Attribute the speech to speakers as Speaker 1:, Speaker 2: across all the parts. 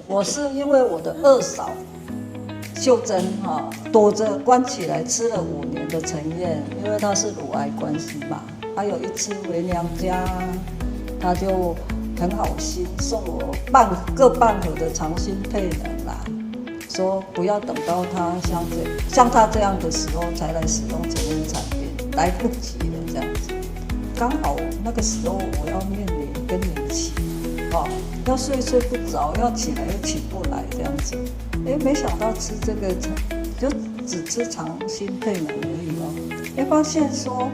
Speaker 1: 我是因为我的二嫂秀珍躲着关起来吃了5年的陈燕，因为她是乳癌关系嘛。她有一次回娘家，她就很好心送我各半盒的长兴配能啦，说不要等到她像她这样的时候才来使用陈燕产品，来不及了这样子。刚好那个时候我要面临更年期。要睡不着，要起来又起不来这样子。没想到吃这个就只吃长兴配能而已哦。发现说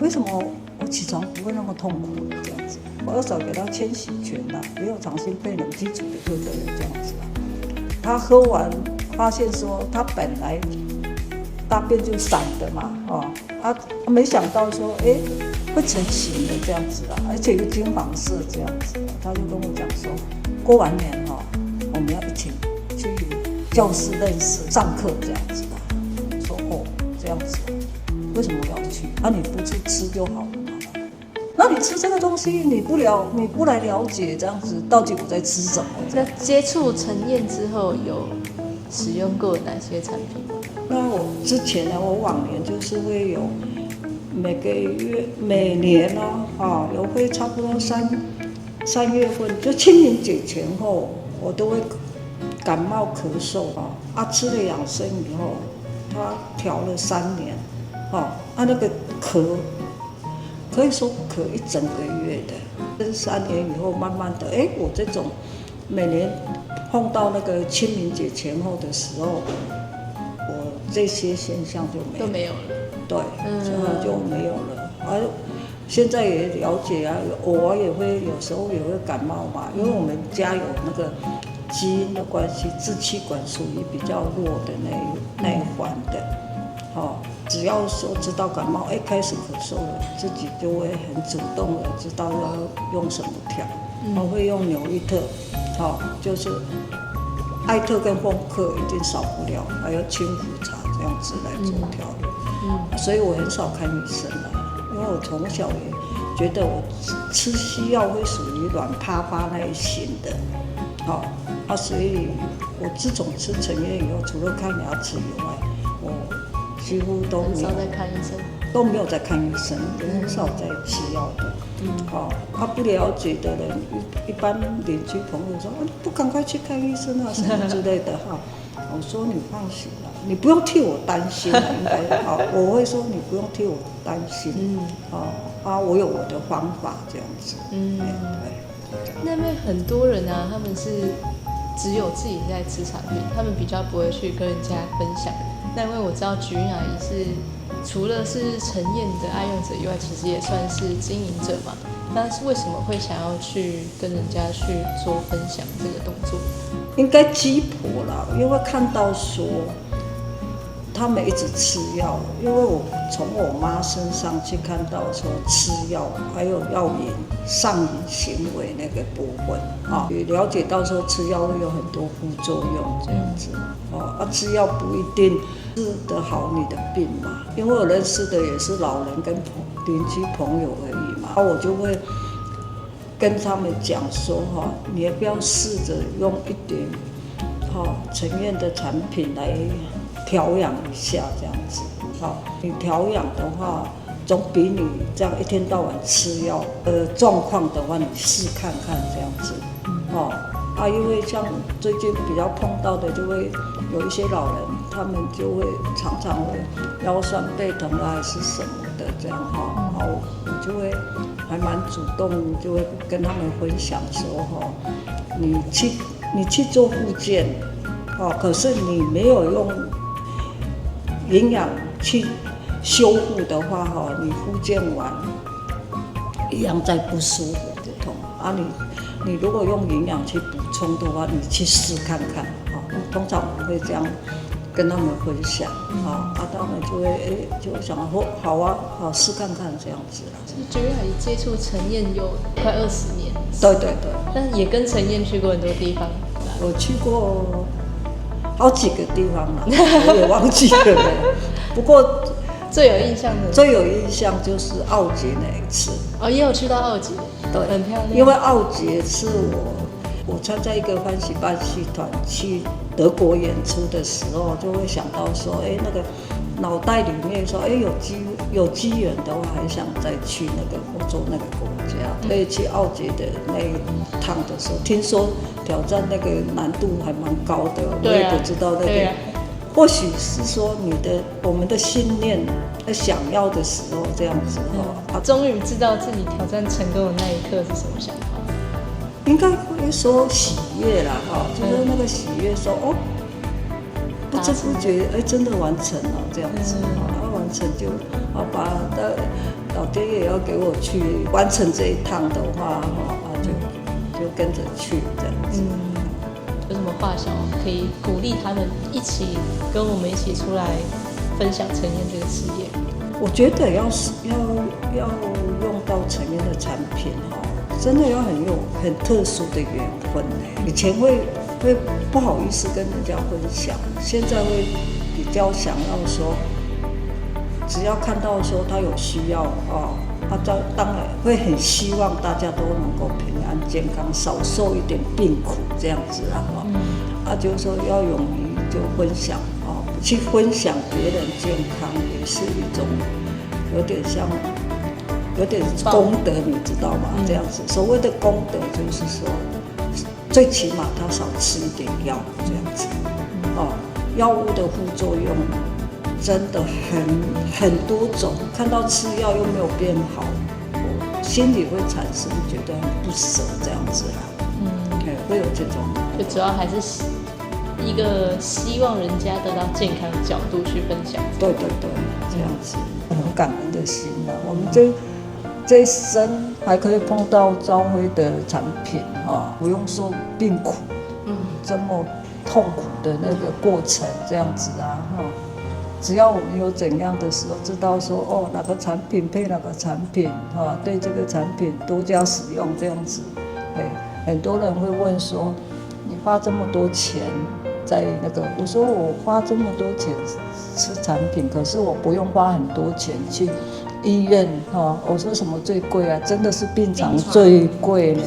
Speaker 1: 为什么我起床不会那么痛苦这样子？我二嫂给他千禧泉啦，也有长兴配能基础的就对了这样子啦。他喝完发现说他本来大便就散的嘛，没想到说会成型的这样子啦，而且又金黄色这样子，他就跟我讲说，过完年我们要一起去教室认识上课这样子啦。说这样子，为什么要去？你不去吃就好了嘛。那你吃这个东西，你不来了解这样子，到底我在吃什么？
Speaker 2: 那接触陈燕之后，有使用过哪些产品？
Speaker 1: 那我之前呢，我往年就是会有。每年有会差不多3月份，就清明节前后，我都会感冒咳嗽吃了养生以后，他调了3年，那个咳可以说咳1整个月的。这3年以后，慢慢的，我这种每年碰到那个清明节前后的时候，我这些现象就没有了。对，就没有了。现在也了解偶尔也会有时候也会感冒嘛，因为我们家有那个基因的关系，支气管属于比较弱的那一环的。只要说知道感冒，开始咳嗽了，自己就会很主动的知道要用什么调。我会用纽伊特，就是艾特跟凤克一定少不了，还有青胡茶这样子来做调理。所以我很少看医生了，因为我从小也觉得我吃西药会属于软趴趴那一型的，所以我自从吃陈燕以后，除了看牙齿以外，我几乎都没有
Speaker 2: 在看医生，
Speaker 1: 都没有在看医生，也很少在吃药的。不了解的人，一般邻居朋友说，不赶快去看医生什么之类的我说你放心啦，你不用替我担心啦，应该我会说你不用替我担心，我有我的方法这样子。对。
Speaker 2: 那边很多人他们是只有自己在吃产品，他们比较不会去跟人家分享。那因为我知道菊云阿姨是除了是陈燕的爱用者以外，其实也算是经营者嘛。那是为什么会想要去跟人家去做分享这个动作？
Speaker 1: 应该鸡婆啦，因为看到说他们一直吃药，因为我从我妈身上去看到说吃药还有药瘾上瘾行为那个部分也了解到说吃药会有很多副作用这样子吃药不一定治得好你的病嘛，因为我认识的也是老人跟邻居朋友而已嘛，我就会跟他们讲说你要不要试着用一点陈燕的产品来调养一下这样子。你调养的话，总比你这样一天到晚吃药状况的话，你试看看这样子。因为像最近比较碰到的，就会有一些老人，他们就会常常会腰酸背疼还是什么的这样我就会还蛮主动，就会跟他们分享说你去做复健可是你没有用营养去修复的话你复健完一样在不舒服的痛你如果用营养去补充的话，你去试看看通常我会这样跟他们分享他们就会就想说好试看看这样子啦。
Speaker 2: 菊云阿姨接触陈燕有快20年，
Speaker 1: 对，
Speaker 2: 但也跟陈燕去过很多地方。
Speaker 1: 我去过好几个地方了，我也忘记了不过
Speaker 2: 最有印象
Speaker 1: 就是奥捷那一次
Speaker 2: 也有去到奥捷，
Speaker 1: 对，
Speaker 2: 很漂亮。
Speaker 1: 因为奥捷是我我参加一个欢喜办戏团去德国演出的时候，就会想到说，那个脑袋里面说，有机缘的话，还想再去那个欧洲那个国家。所以去奥捷的那一趟的时候，听说挑战那个难度还蛮高的，我也不知道那个。或许是说我们的信念想要的时候这样子
Speaker 2: 终于知道自己挑战成功的那一刻是什么想法？
Speaker 1: 应该会说喜悦啦就是那个喜悦说不知不觉真的完成了这样子完成就把老天爷要给我去完成这一趟的话就跟着去这样子。
Speaker 2: 有什么话想可以鼓励他们一起跟我们一起出来分享陈燕这个事业？
Speaker 1: 我觉得要用到陈燕的产品真的要很特殊的缘分。以前会不好意思跟人家分享，现在会比较想要说，只要看到说他有需要当然会很希望大家都能够平安健康，少受一点病苦这样子就是说要勇于就分享去分享别人健康，也是一种有点功德，你知道吗？这样子，所谓的功德就是说，最起码他少吃一点药这样子药物的副作用真的很多种，看到吃药又没有变好，我心里会产生觉得很不舍这样子会有这种，
Speaker 2: 就主要还是一个希望人家得到健康的角度去分享。
Speaker 1: 对，这样子很感恩的心我们这一生还可以碰到朝晖的产品不用受病苦，这么痛苦的那个过程这样子只要我们有怎样的时候知道说哪个产品配哪个产品对这个产品多加使用这样子。很多人会问说，你花这么多钱在那个，我说我花这么多钱吃产品，可是我不用花很多钱去医院我说什么最贵真的是病床最贵呢